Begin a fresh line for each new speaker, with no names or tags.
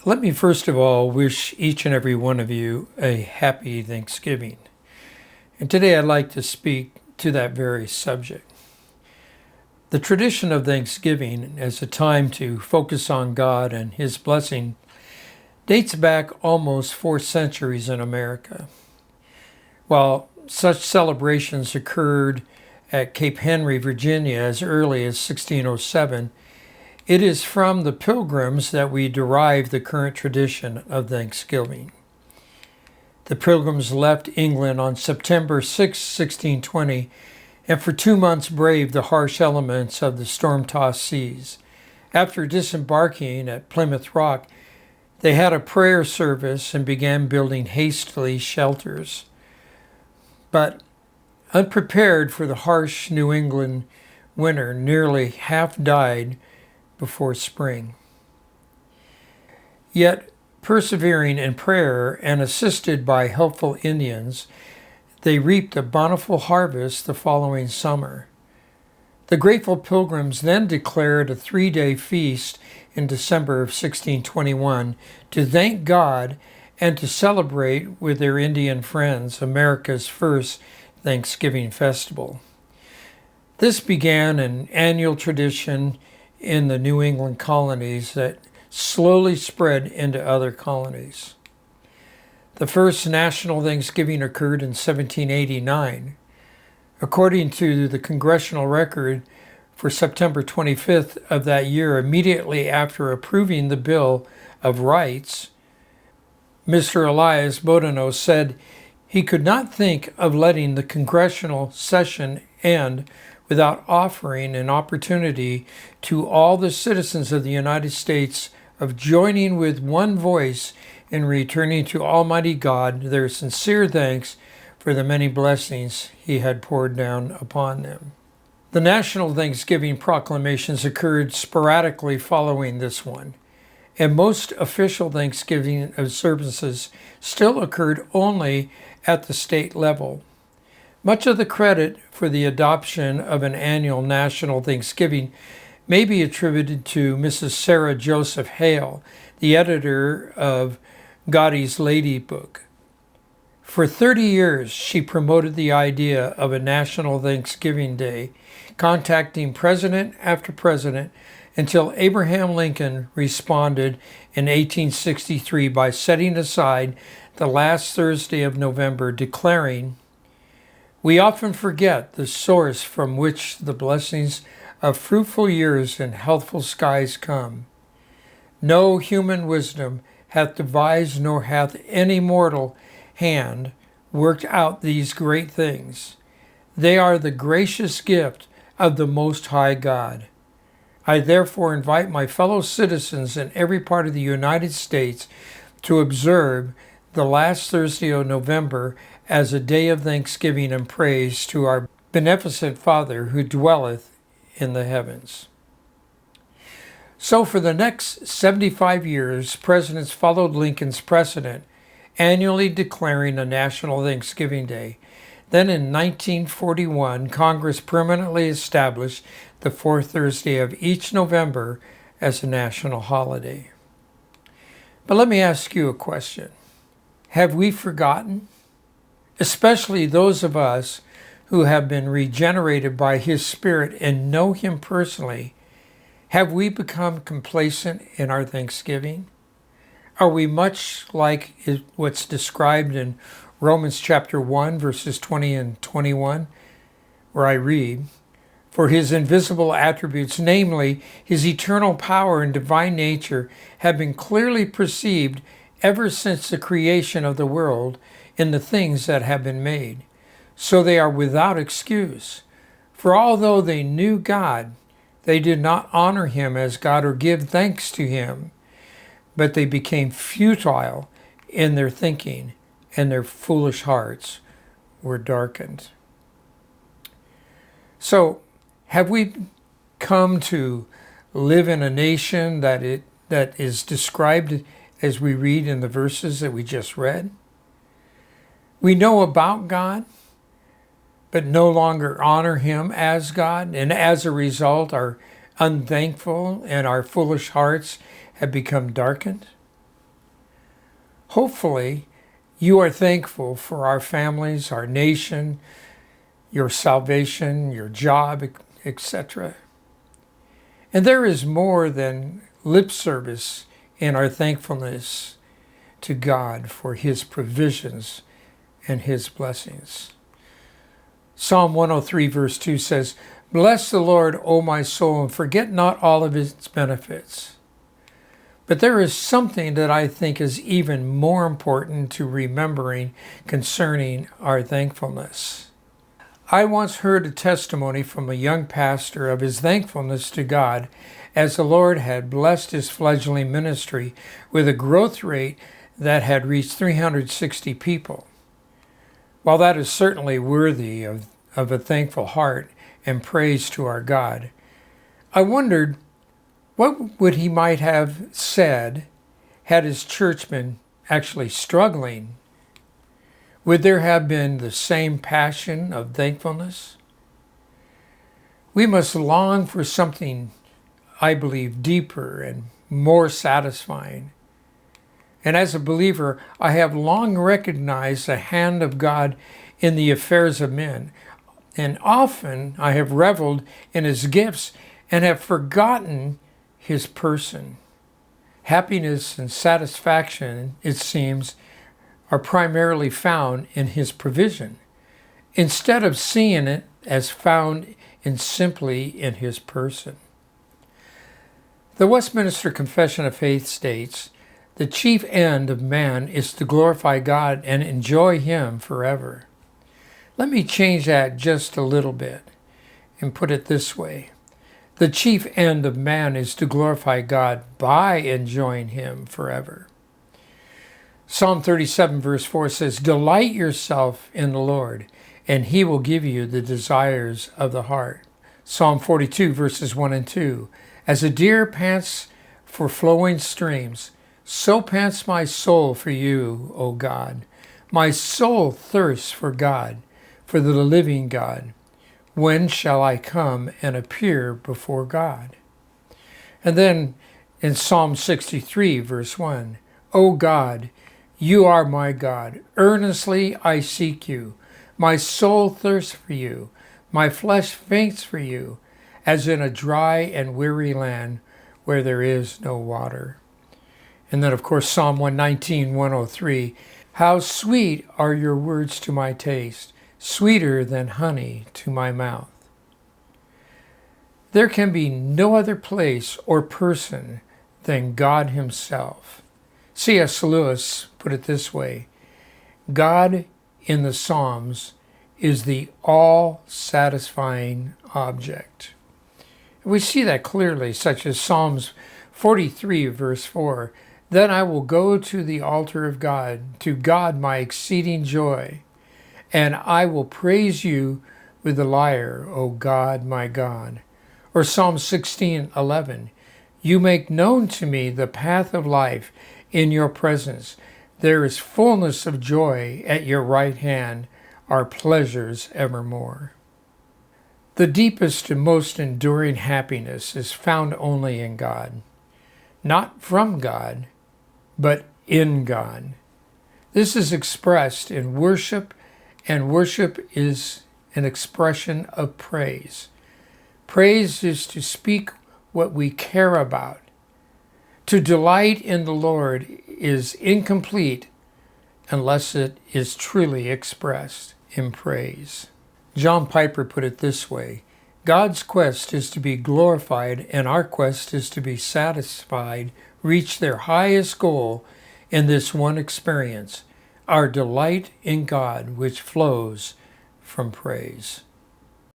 Let me first of all wish each and every one of you a happy Thanksgiving. And today I'd like to speak to that very subject. The tradition of Thanksgiving as a time to focus on God and His blessing dates back almost 4 centuries in America. While such celebrations occurred at Cape Henry, Virginia as early as 1607, it is from the Pilgrims that we derive the current tradition of Thanksgiving. The Pilgrims left England on September 6, 1620, and for 2 months braved the harsh elements of the storm-tossed seas. After disembarking at Plymouth Rock, they had a prayer service and began building hastily shelters. But unprepared for the harsh New England winter, nearly half died before spring. Yet, persevering in prayer and assisted by helpful Indians, they reaped a bountiful harvest the following summer. The grateful Pilgrims then declared a 3-day feast in December of 1621 to thank God and to celebrate with their Indian friends America's first Thanksgiving festival. This began an annual tradition in the New England colonies that slowly spread into other colonies. The first national Thanksgiving occurred in 1789. According to the congressional record for September 25th of that year, immediately after approving the Bill of Rights, Mr. Elias Boudinot said he could not think of letting the congressional session end without offering an opportunity to all the citizens of the United States of joining with one voice in returning to Almighty God their sincere thanks for the many blessings He had poured down upon them. The national Thanksgiving proclamations occurred sporadically following this one, and most official Thanksgiving observances still occurred only at the state level. Much of the credit for the adoption of an annual national Thanksgiving may be attributed to Mrs. Sarah Joseph Hale, the editor of Godey's Lady Book. For 30 years, she promoted the idea of a national Thanksgiving Day, contacting president after president until Abraham Lincoln responded in 1863 by setting aside the last Thursday of November, declaring, "We often forget the source from which the blessings of fruitful years and healthful skies come. No human wisdom hath devised, nor hath any mortal hand worked out these great things. They are the gracious gift of the Most High God. I therefore invite my fellow citizens in every part of the United States to observe the last Thursday of November as a day of thanksgiving and praise to our beneficent Father who dwelleth in the heavens." So for the next 75 years, presidents followed Lincoln's precedent, annually declaring a national Thanksgiving Day. Then in 1941, Congress permanently established the fourth Thursday of each November as a national holiday. But let me ask you a question. Have we forgotten? Especially those of us who have been regenerated by His Spirit and know Him personally, have we become complacent in our thanksgiving? Are we much like what's described in Romans chapter 1, verses 20 and 21, where I read, "For His invisible attributes, namely His eternal power and divine nature, have been clearly perceived ever since the creation of the world in the things that have been made. So they are without excuse. For although they knew God, they did not honor Him as God or give thanks to Him, but they became futile in their thinking, and their foolish hearts were darkened." So, have we come to live in a nation that is described as we read in the verses that we just read? We know about God, but no longer honor Him as God, and as a result are unthankful and our foolish hearts have become darkened? Hopefully, you are thankful for our families, our nation, your salvation, your job, etc. And there is more than lip service in our thankfulness to God for His provisions and His blessings. Psalm 103 verse 2 says, "Bless the Lord, O my soul, and forget not all of His benefits." But there is something that I think is even more important to remembering concerning our thankfulness. I once heard a testimony from a young pastor of his thankfulness to God as the Lord had blessed his fledgling ministry with a growth rate that had reached 360 people. While that is certainly worthy of a thankful heart and praise to our God, I wondered what would he might have said had his church been actually struggling. Would there have been the same passion of thankfulness? We must long for something, I believe, deeper and more satisfying. And as a believer, I have long recognized the hand of God in the affairs of men. And often I have reveled in His gifts and have forgotten His person. Happiness and satisfaction, it seems, are primarily found in His provision, instead of seeing it as found simply in His person. The Westminster Confession of Faith states, "The chief end of man is to glorify God and enjoy Him forever." Let me change that just a little bit and put it this way. The chief end of man is to glorify God by enjoying Him forever. Psalm 37 verse 4 says, "Delight yourself in the Lord, and He will give you the desires of the heart." Psalm 42 verses 1 and 2, "As a deer pants for flowing streams, so pants my soul for you, O God. My soul thirsts for God, for the living God. When shall I come and appear before God?" And then in Psalm 63 verse 1, "O God, you are my God. Earnestly I seek you. My soul thirsts for you. My flesh faints for you, as in a dry and weary land where there is no water." And then, of course, Psalm 119, 103, "How sweet are your words to my taste, sweeter than honey to my mouth." There can be no other place or person than God Himself. C.S. Lewis put it this way, "God in the Psalms is the all-satisfying object." We see that clearly, such as Psalms 43 verse 4, "Then I will go to the altar of God, to God my exceeding joy, and I will praise you with the lyre, O God, my God." Or Psalm 16:11, "You make known to me the path of life. In your presence there is fullness of joy. At your right hand are pleasures evermore." The deepest and most enduring happiness is found only in God. Not from God, but in God. This is expressed in worship, and worship is an expression of praise. Praise is to speak what we care about. To delight in the Lord is incomplete unless it is truly expressed in praise. John Piper put it this way, "God's quest is to be glorified, and our quest is to be satisfied, reach their highest goal in this one experience, our delight in God, which flows from praise."